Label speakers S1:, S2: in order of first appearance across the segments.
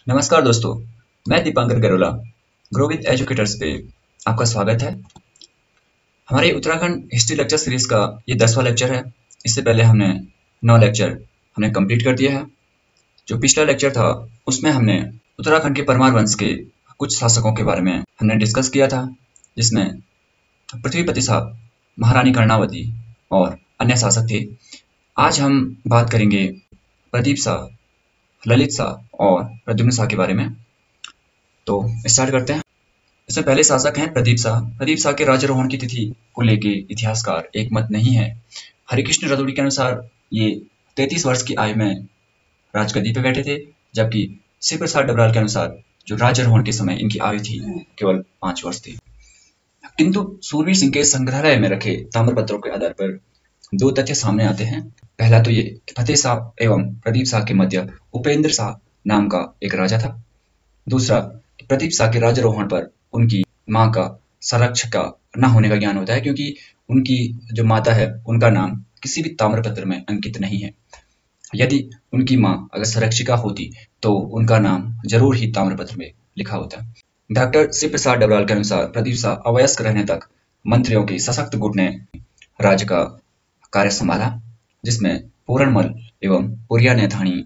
S1: नमस्कार दोस्तों, मैं Dipankar Garola grow with educators पे आपका स्वागत है। हमारे उत्तराखंड हिस्ट्री लेक्चर सीरीज का ये 10वां लेक्चर है। इससे पहले हमने 9 लेक्चर कंप्लीट कर दिया है। जो पिछला लेक्चर था उसमें हमने उत्तराखंड के परमार वंश के कुछ शासकों के बारे में हमने डिस्कस किया था, जिसमें पृथ्वीपति साहब, महारानी कर्णावती और अन्य शासक थे। आज हम बात करेंगे प्रदीप शाह, ललित शाह और प्रद्युम्न शाह के बारे में। तो स्टार्ट करते हैं। इसमें पहले शासक हैं प्रदीप शाह। प्रदीप शाह के राज्यारोहण की तिथि को लेके इतिहासकार एक मत नहीं है। हरिकृष्ण रतूड़ी के अनुसार ये 33 वर्ष की आयु में राजगद्दी पे बैठे थे, जबकि शिव प्रसाद डबराल के अनुसार जो राज्यारोहण के समय इनकी आयु थी केवल 5 वर्ष थी। किंतु सूरवीर सिंह के संग्रहालय में रखे ताम्रपत्रों के आधार पर 2 तथ्य सामने आते हैं। पहला तो ये कि फतेह शाह एवं प्रदीप शाह के मध्य उपेंद्र शाह नाम का एक राजा था। दूसरा, प्रदीप शाह के राज्यारोहण पर उनकी मां का संरक्षका न होने का ज्ञान होता है, क्योंकि उनकी जो माता है उनका नाम किसी भी ताम्रपत्र में अंकित नहीं है। यदि उनकी मां अगर संरक्षिका होती तो उनका नाम जरूर ही ताम्रपत्र में लिखा होता। डॉक्टर शिव प्रसाद डबराल के अनुसार प्रदीप शाह अवयस्क रहने तक मंत्रियों के सशक्त गुट ने राज्य का कार्य संभाला, जिसमें पूरणमल एवं पुरिया नेथानी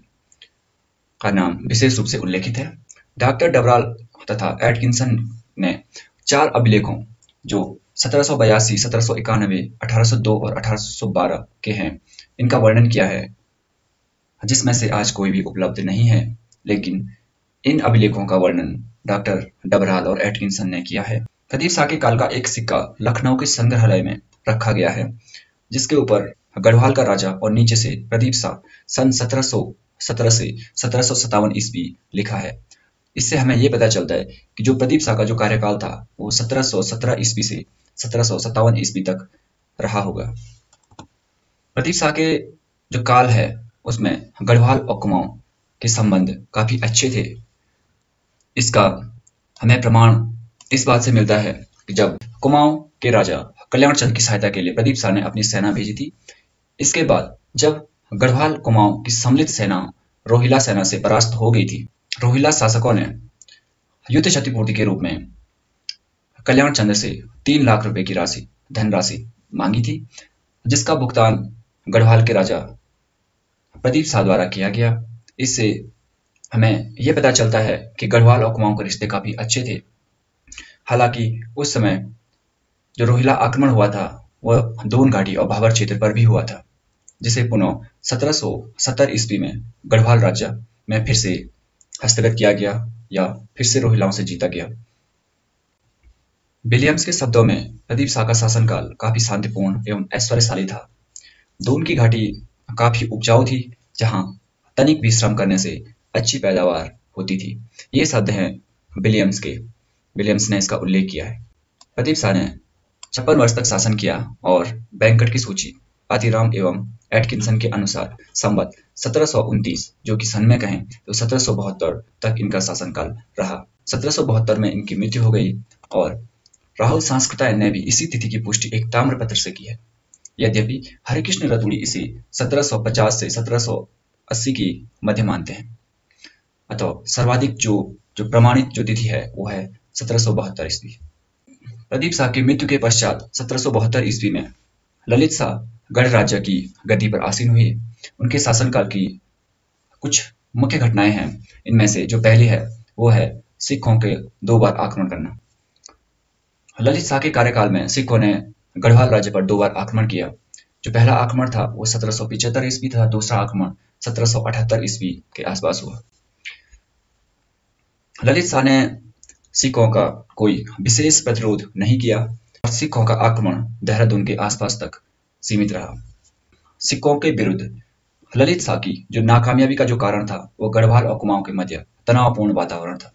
S1: का नाम विशेष रूप से उल्लेखित है। डॉक्टर डबराल तथा एटकिंसन ने 4 अभिलेखों जो 1782, 1791, 1802 और 1812 के हैं, इनका वर्णन किया है, जिसमें से आज कोई भी उपलब्ध नहीं है। लेकिन इन अभिलेखों का वर्णन डॉक्टर डबराल और एटकिंसन ने किया है। प्रदीप शाह के काल का एक सिक्का लखनऊ के संग्रहालय में रखा गया है, जिसके ऊपर गढ़वाल का राजा और नीचे से प्रदीप शाह सन 1717 से 1757 ईस्वी लिखा है। इससे हमें ये पता चलता है कि जो प्रदीप शाह का जो कार्यकाल था वो 1717 ईस्वी से 1757 ईस्वी तक रहा होगा। प्रदीप शाह के जो काल है उसमें गढ़वाल और कुमाऊं के संबंध काफी अच्छे थे। इसका हमें प्रमाण इस बात से मिलता है कि जब कुमाऊं के राजा कल्याण चंद की सहायता के लिए प्रदीप शाह ने अपनी सेना भेजी थी, इसके बाद जब गढ़वाल कुमाऊं की सम्मिलित सेना रोहिला सेना से परास्त हो गई थी, रोहिला शासकों ने युद्ध क्षतिपूर्ति के रूप में कल्याण चंद्र से 3 लाख रुपए की धनराशि मांगी थी, जिसका भुगतान गढ़वाल के राजा प्रदीप शाह द्वारा किया गया। इससे हमें यह पता चलता है कि गढ़वाल और कुमाऊं के रिश्ते काफी अच्छे थे। हालांकि उस समय जो रोहिला आक्रमण हुआ था वह दोन घाटी और भाबर क्षेत्र पर भी हुआ था, जिसे पुनः 1770 ईस्वी में गढ़वाल राज्य में फिर से हस्तगत किया गया या फिर से रोहिलाओं से जीता गया। विलियम्स के शब्दों में प्रदीप शाह का शासनकाल काफी शांतिपूर्ण एवं ऐश्वर्यशाली था। दून की घाटी काफी उपजाऊ थी, जहां तनिक विश्राम करने से अच्छी पैदावार होती थी। ये शब्द हैं विलियम्स के। विलियम्स ने इसका उल्लेख किया है। प्रदीप शाह ने 56 वर्ष तक शासन किया और बैंकट की सूची आतिराम एवं एटकिंसन के अनुसार संवत 1729, जो कि सन में कहें तो 1772 तक इनका शासनकाल रहा। 1772 में इनकी मृत्यु हो गई और राहुल सांस्कृताय ने भी इसी तिथि की पुष्टि एक ताम्रपत्र से की है। यद्यपि हरिकृष्ण रतूड़ी इसे 1750 से 1780 की मध्य मानते हैं। अतः सर्वाधिक जो प्रमाणित जो तिथि है वो है 1772 ईस्वी। प्रदीप शाह की मृत्यु के पश्चात 1772 ईस्वी में ललित शाह गढ़ राज्य की गद्दी पर आसीन हुए। उनके शासनकाल की कुछ मुख्य घटनाएं हैं। इनमें से जो पहली है वो है सिखों के 2 बार आक्रमण करना। ललित शाह के कार्यकाल में सिखों ने गढ़वाल राज्य पर 2 बार आक्रमण किया। जो पहला आक्रमण था वो 1775 ईस्वी था, दूसरा आक्रमण 1778 ईस्वी के आसपास हुआ। ललित शाह ने सिखों का कोई विशेष प्रतिरोध नहीं किया और सिखों का आक्रमण देहरादून के आसपास तक सीमित रहा। सिखों के विरुद्ध ललित शाह की जो नाकामयाबी का जो कारण था वो गढ़वाल और कुमाऊं के मध्य तनावपूर्ण वातावरण था।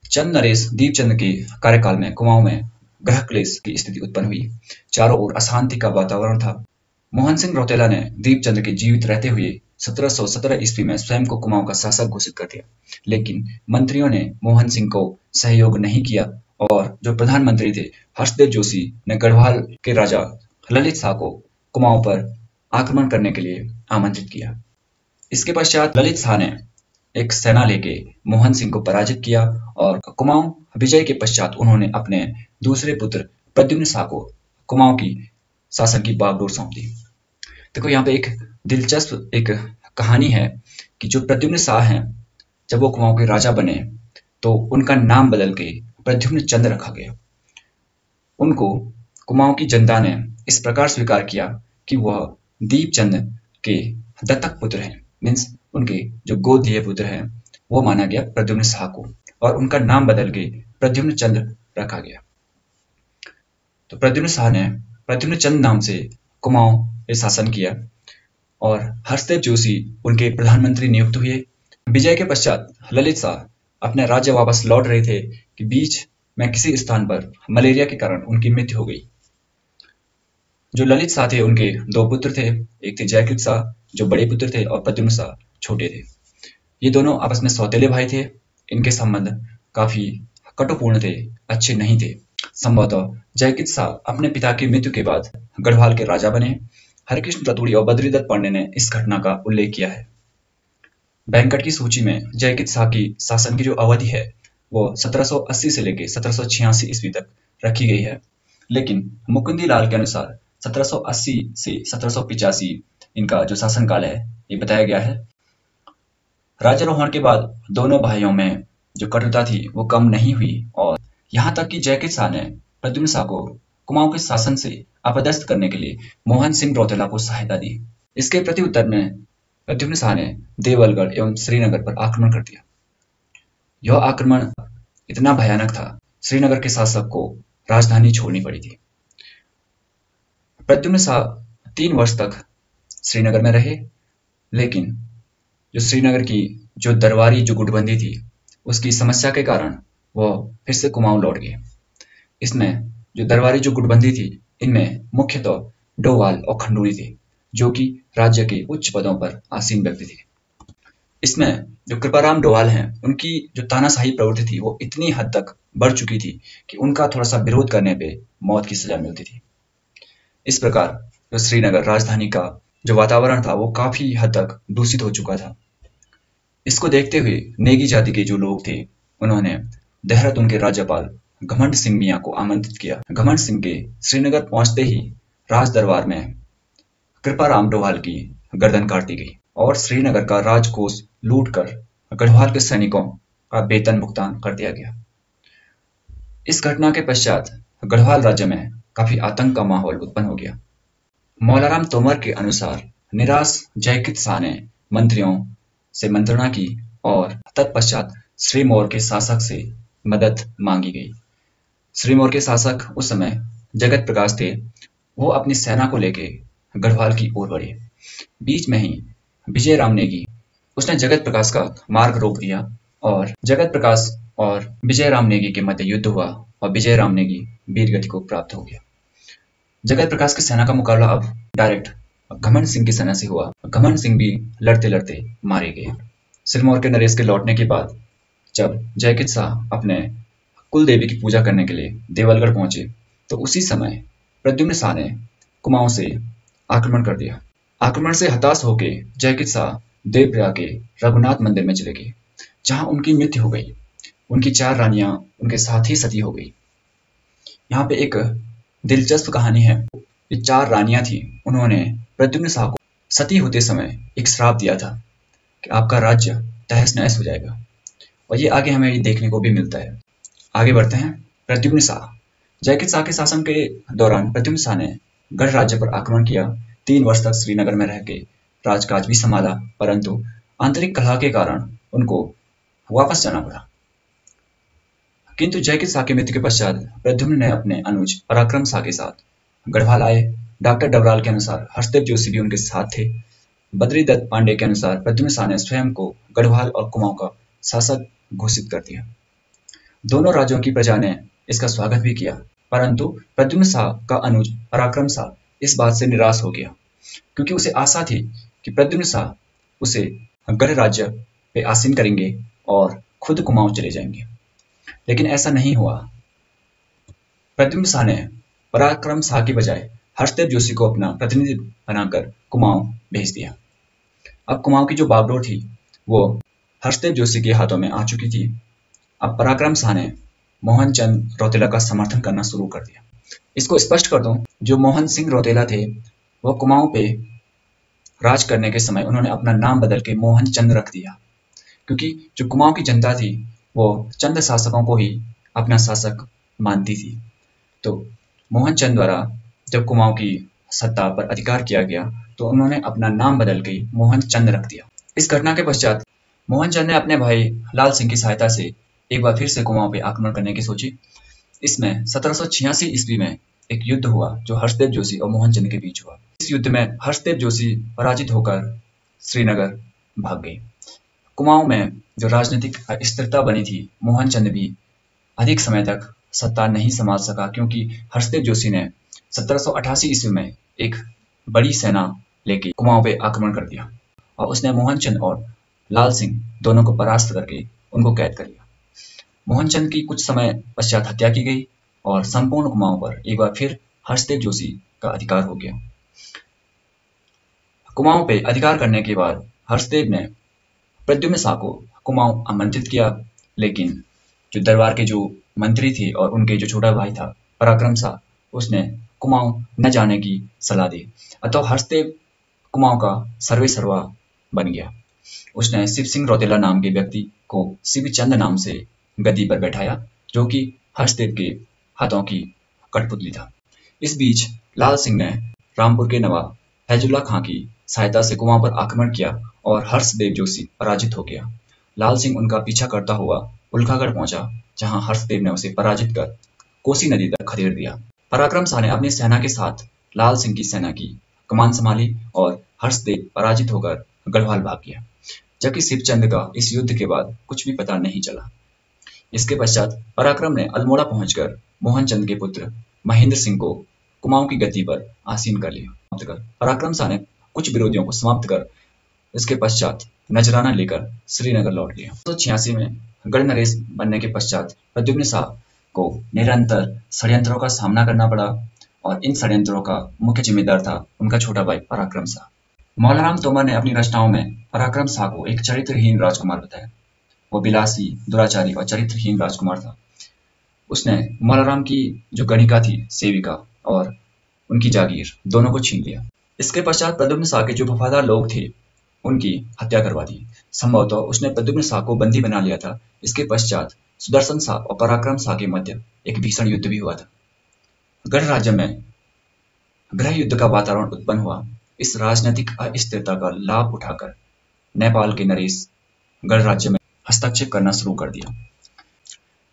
S1: चंद नरेश दीपचंद के कार्यकाल में कुमाऊं में ग्रह क्लेश की स्थिति उत्पन्न हुई। चारों ओर अशांति का वातावरण था। मोहन सिंह रौतेला ने दीपचंद के जीवित रहते हुए 1717 ईस्वी में स्वयं को कुमाऊं का शासक घोषित कर दिया, लेकिन मंत्रियों ने मोहन सिंह को सहयोग नहीं किया और जो प्रधानमंत्री थे हर्षदेव जोशी ने गढ़वाल के राजा ललित शाह को कुमाऊं पर आक्रमण करने के लिए आमंत्रित किया। इसके पश्चात ललित शाह ने एक सेना लेके मोहन सिंह को पराजित किया और कुमाऊं विजय के पश्चात उन्होंने अपने दूसरे पुत्र प्रद्युम्न शाह को कुमाऊं की शासन की बागडोर सौंप दी। देखो यहाँ पे एक दिलचस्प एक कहानी है कि जो प्रद्युम्न शाह हैं, जब वो कुमाऊं के राजा बने तो उनका नाम बदल के प्रद्युम्न चंद रखा गया। उनको कुमाऊं की जनता ने इस प्रकार स्वीकार किया कि वह दीपचंद के दत्तक पुत्र हैं, मीन्स उनके जो गोद लिए पुत्र हैं वो माना गया प्रद्युम्न शाह को, और उनका नाम बदल के प्रद्युम्न चंद रखा गया। तो प्रद्युम्न शाह ने प्रद्युम्न चंद नाम से कुमाऊं पे शासन किया और हर्षदेव जोशी उनके प्रधानमंत्री नियुक्त हुए। विजय के पश्चात ललित शाह अपने राज्य वापस लौट रहे थे कि बीच में किसी स्थान पर मलेरिया के कारण उनकी मृत्यु हो गई। जो ललित शाह थे उनके दो पुत्र थे, एक थे जयकृत शाह जो बड़े पुत्र थे और प्रद्युम्न शाह छोटे थे। ये दोनों आपस में सौतेले भाई थे। इनके संबंध काफी कटुपूर्ण थे, अच्छे नहीं थे। संभवतः जयकृत शाह अपने पिता की मृत्यु के बाद गढ़वाल के राजा बने। हरिकृष्ण रतूड़ी और बद्रीदत्त पांडे ने इस घटना का उल्लेख किया है। बैंकट की सूची में जयकृत शाह की शासन की जो अवधि है वो 1780 से लेकर 1786 ईस्वी तक रखी गई है, लेकिन मुकुंदी लाल के अनुसार 1780 से 1785 इनका जो शासनकाल है ये बताया गया है। राज्यारोहण के बाद दोनों भाइयों में जो कटुता थी वो कम नहीं हुई और यहाँ तक कि जयकृत शाह ने प्रद्युम्न शाह को कुमाऊं के शासन से अपदस्थ करने के लिए मोहन सिंह रौतेला को सहायता दी। इसके प्रति उत्तर में प्रद्युम्न शाह ने देवलगढ़ एवं श्रीनगर पर आक्रमण कर दिया। यह आक्रमण इतना भयानक था, श्रीनगर के शासक को राजधानी छोड़नी पड़ी थी। प्रद्युम्न शाह 3 वर्ष तक श्रीनगर में रहे, लेकिन जो श्रीनगर की जो दरबारी जो गुटबंदी थी उसकी समस्या के कारण वो फिर से कुमाऊं लौट गए। इसमें जो दरबारी जो गुटबंदी थी इनमें मुख्यतः डोवाल और खंडूरी थे जो कि राज्य के उच्च पदों पर आसीन व्यक्ति थे। इसमें जो कृपाराम डोवाल हैं उनकी जो तानाशाही प्रवृत्ति थी वो इतनी हद तक बढ़ चुकी थी कि उनका थोड़ा सा विरोध करने पे मौत की सजा मिलती थी। इस प्रकार जो श्रीनगर राजधानी का जो वातावरण था वो काफी हद तक दूषित हो चुका था। इसको देखते हुए नेगी जाति के जो लोग थे उन्होंने देहरादून के राज्यपाल घमंड सिंह मियां को आमंत्रित किया। घमंड सिंह के श्रीनगर पहुंचते ही राज दरबार में कृपाराम डोवाल की गर्दन काट दी गई और श्रीनगर का राजकोष लूटकर गढ़वाल के सैनिकों का वेतन भुगतान कर दिया गया। इस घटना के पश्चात गढ़वाल राज्य में काफी आतंक का माहौल उत्पन्न हो गया। मौलाराम तोमर के अनुसार निराश जयकृत शाह ने मंत्रियों से मंत्रणा की और तत्पश्चात श्रीमोर के शासक से मदद मांगी गई। श्रीमोर के शासक उस समय जगत प्रकाश थे। वो अपनी सेना को लेके गढ़वाल की ओर बढ़े। बीच में ही विजय राम नेगी उसने जगत प्रकाश का मार्ग रोक दिया और जगत प्रकाश और विजय राम नेगी के मध्य युद्ध हुआ और विजय राम नेगी वीरगति को प्राप्त हो गया। जगत प्रकाश की सेना का मुकाबला अब डायरेक्ट घमंड सिंह की सेना से हुआ। घमंड सिंह भी लड़ते लड़ते मारे गए। सिरमौर के नरेश के लौटने के बाद जब जयकृत शाह अपने कुल देवी की पूजा करने के लिए देवलगढ़ पहुंचे तो उसी समय प्रद्युम्न शाह ने कुमाऊं से आक्रमण कर दिया। आक्रमण से हताश होकर जयकृत शाह देवप्रयाग के रघुनाथ मंदिर में चले गए, जहां उनकी मृत्यु हो गई। उनकी 4 रानियां उनके साथ ही सती हो गई। यहाँ पे एक दिलचस्प कहानी है। ये 4 रानियां थी, उन्होंने प्रद्युम्न शाह को सती होते समय एक श्राप दिया था कि आपका राज्य तहस नहस हो जाएगा, और ये आगे हमें देखने को भी मिलता है। आगे बढ़ते हैं। प्रद्युम्न शाह जयकृत शाह के शासन के दौरान प्रद्युम्न शाह ने गढ़ राज्य पर आक्रमण किया। 3 वर्ष तक श्रीनगर में रह के राजकाज भी संभाला, परंतु आंतरिक कलह के कारण उनको वापस जाना पड़ा। किंतु जयकृत शाह की मृत्यु के पश्चात प्रद्युम्न ने अपने अनुज पराक्रम शाह के साथ गढ़वाल आए। डॉक्टर डबराल के अनुसार हर्षदेव जोशी भी उनके साथ थे। बद्रीदत्त पांडे के अनुसार प्रद्युम्न शाह ने स्वयं को गढ़वाल और कुमाऊं का शासक घोषित कर दिया। दोनों राज्यों की प्रजा ने इसका स्वागत भी किया, परंतु प्रद्युम्न शाह का अनुज पराक्रम शाह इस बात से निराश हो गया, क्योंकि उसे आशा थी कि प्रद्युम्न शाह उसे गढ़ राज्य पे आसीन करेंगे और खुद कुमाऊं चले जाएंगे, लेकिन ऐसा नहीं हुआ। प्रद्युम्न शाह ने पराक्रम शाह की बजाय हर्षदेव जोशी को अपना प्रतिनिधि बनाकर कुमाऊं भेज दिया। अब कुमाऊं की जो बागडोर थी वो हर्षदेव जोशी के हाथों में आ चुकी थी। अब पराक्रम शाह ने मोहन चंद रौतेला का समर्थन करना शुरू कर दिया। इसको स्पष्ट कर दूं, जो मोहन सिंह रौतेला थे वो कुमाऊं पे राज करने के समय उन्होंने अपना नाम बदल के मोहन चंद रख दिया, क्योंकि जो कुमाऊं की जनता थी वो चंद शासकों को ही अपना शासक मानती थी। तो मोहन चंद द्वारा जब कुमाऊं की सत्ता पर अधिकार किया गया तो उन्होंने अपना नाम बदल के मोहन चंद रख दिया। इस घटना के पश्चात मोहन चंद ने अपने भाई लाल सिंह की सहायता से एक बार फिर से कुमाऊं पे आक्रमण करने की सोची। इसमें 1786 ईस्वी में एक युद्ध हुआ जो हर्षदेव जोशी और मोहन चंद के बीच हुआ। इस युद्ध में हर्षदेव जोशी पराजित होकर श्रीनगर भाग गए। कुमाऊं में जो राजनीतिक अस्थिरता बनी थी, मोहन चंद भी अधिक समय तक सत्ता नहीं संभाल सका, क्योंकि हर्षदेव जोशी ने 1788 ईस्वी में एक बड़ी सेना लेके कुमाऊं पे आक्रमण कर दिया और उसने मोहन चंद और लाल सिंह दोनों को परास्त करके उनको कैद कर लिया। मोहन चंद की कुछ समय पश्चात हत्या की गई और संपूर्ण कुमाऊं पर एक बार फिर हर्षदेव जोशी का अधिकार हो गया। कुमाऊं पे अधिकार करने के बाद हर्षदेव ने प्रद्युम्न शाह को कुमाऊं आमंत्रित किया, लेकिन जो दरबार के जो मंत्री थे और उनके जो छोटा भाई था पराक्रम शाह, उसने कुमाऊं न जाने की सलाह दी। अतः हर्षदेव कुमाऊं का सर्वे सर्वा बन गया। उसने शिव सिंह रौतेला नाम के व्यक्ति को शिवचंद नाम से गद्दी पर बैठाया, जो कि हर्षदेव के हाथों की कठपुतली था। इस बीच लाल सिंह ने रामपुर के नवाब फैजुल्ला खां की सहायता से कुमाऊं पर आक्रमण किया और हर्षदेव जोशी पराजित हो गया। लाल सिंह उनका पीछा करता हुआ उल्कागढ़ पहुंचा, जहां हर्षदेव ने उसे पराजित कर कोसी नदी तक खदेड़ दिया। पराक्रम शाह ने अपनी सेना के साथ लाल सिंह की सेना की कमान संभाली और हर्षदेव पराजित होकर गढ़वाल भाग गया, जबकि शिवचंद का इस युद्ध के बाद कुछ भी पता नहीं चला। इसके पश्चात पराक्रम ने अल्मोड़ा पहुंचकर मोहन चंद के पुत्र महेंद्र सिंह को कुमाऊं की गद्दी पर आसीन कर लिया। पराक्रम शाह ने कुछ विरोधियों को समाप्त कर इसके पश्चात नजराना लेकर श्रीनगर लौट गया। 1986 में गढ़ नरेश बनने के पश्चात प्रद्युम्न शाह को निरंतर षड्यंत्रों का सामना करना पड़ा और इन षड्यंत्रों का मुख्य जिम्मेदार था उनका छोटा भाई पराक्रम शाह। मौलाराम तोमर ने अपनी रचनाओं में पराक्रम शाह को एक चरित्रहीन राजकुमार बताया। वो विलासी, दुराचारी और चरित्रहीन राजकुमार था। उसने मौलाराम की जो गणिका थी, सेविका, और उनकी जागीर दोनों को छीन लिया। इसके पश्चात प्रद्युम्न शाह के जो वफादार लोग थे उनकी हत्या करवा दी। संभवतः उसने प्रद्युम्न शाह को बंदी बना लिया था। इसके पश्चात सुदर्शन शाह और पराक्रम शाह के मध्य एक भीषण युद्ध भी हुआ था। गढ़ राज्य में गृह युद्ध का वातावरण उत्पन्न हुआ। इस राजनीतिक अस्थिरता का लाभ उठाकर नेपाल के नरेश गढ़ राज्य में हस्तक्षेप करना शुरू कर दिया।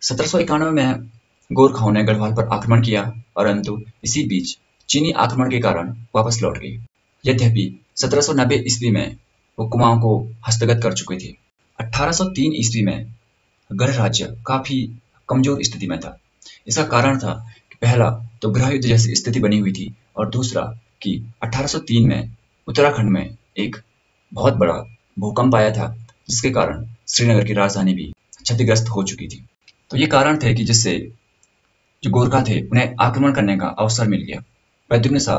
S1: 1791 में गोरखाओं ने गढ़वाल पर आक्रमण किया, परंतु इसी बीच चीनी आक्रमण के कारण वापस लौट गए। यद्यपि 1790 ईस्वी में वो कुमाऊं को हस्तगत कर चुके थे। 1803 ईस्वी में गढ़ राज्य काफी कमजोर स्थिति में था। इसका कारण था कि पहला तो गृह युद्ध जैसी स्थिति बनी हुई थी और दूसरा कि 1803 में उत्तराखंड में एक बहुत बड़ा भूकंप आया था, जिसके कारण श्रीनगर की राजधानी भी क्षतिग्रस्त हो चुकी थी। तो ये कारण थे कि जिससे जो गोरखा थे उन्हें आक्रमण करने का अवसर मिल गया। प्रद्युम्न शाह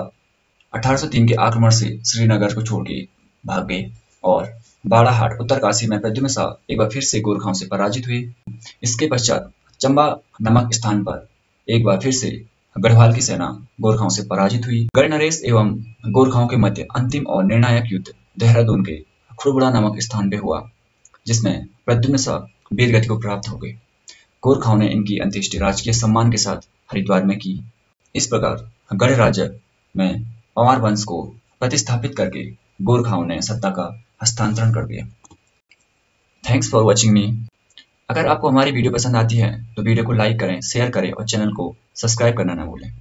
S1: 1803 के आक्रमण से श्रीनगर को छोड़ के भाग गए और बाड़ाहाट उत्तरकाशी में प्रद्युम्न शाह एक बार फिर से गोरखाओं से पराजित हुए। इसके पश्चात चंबा नामक स्थान पर एक बार फिर से गढ़वाल की सेना गोरखाओं से पराजित हुई। गढ़ नरेश एवं गोरखाओं के मध्य अंतिम और निर्णायक युद्ध देहरादून के खुड़बुड़ा नामक स्थान पे हुआ, जिसमें प्रद्युम्न शाह वीरगति को प्राप्त हो गए। गोरखाओं ने इनकी अंत्येष्टि राजकीय सम्मान के साथ हरिद्वार में की। इस प्रकार गढ़ राज्य में पंवार वंश को प्रतिस्थापित करके गोरखाओं ने सत्ता का हस्तांतरण कर दिया। थैंक्स फॉर वॉचिंग मी। अगर आपको हमारी वीडियो पसंद आती है तो वीडियो को लाइक करें, शेयर करें और चैनल को सब्सक्राइब करना ना भूलें।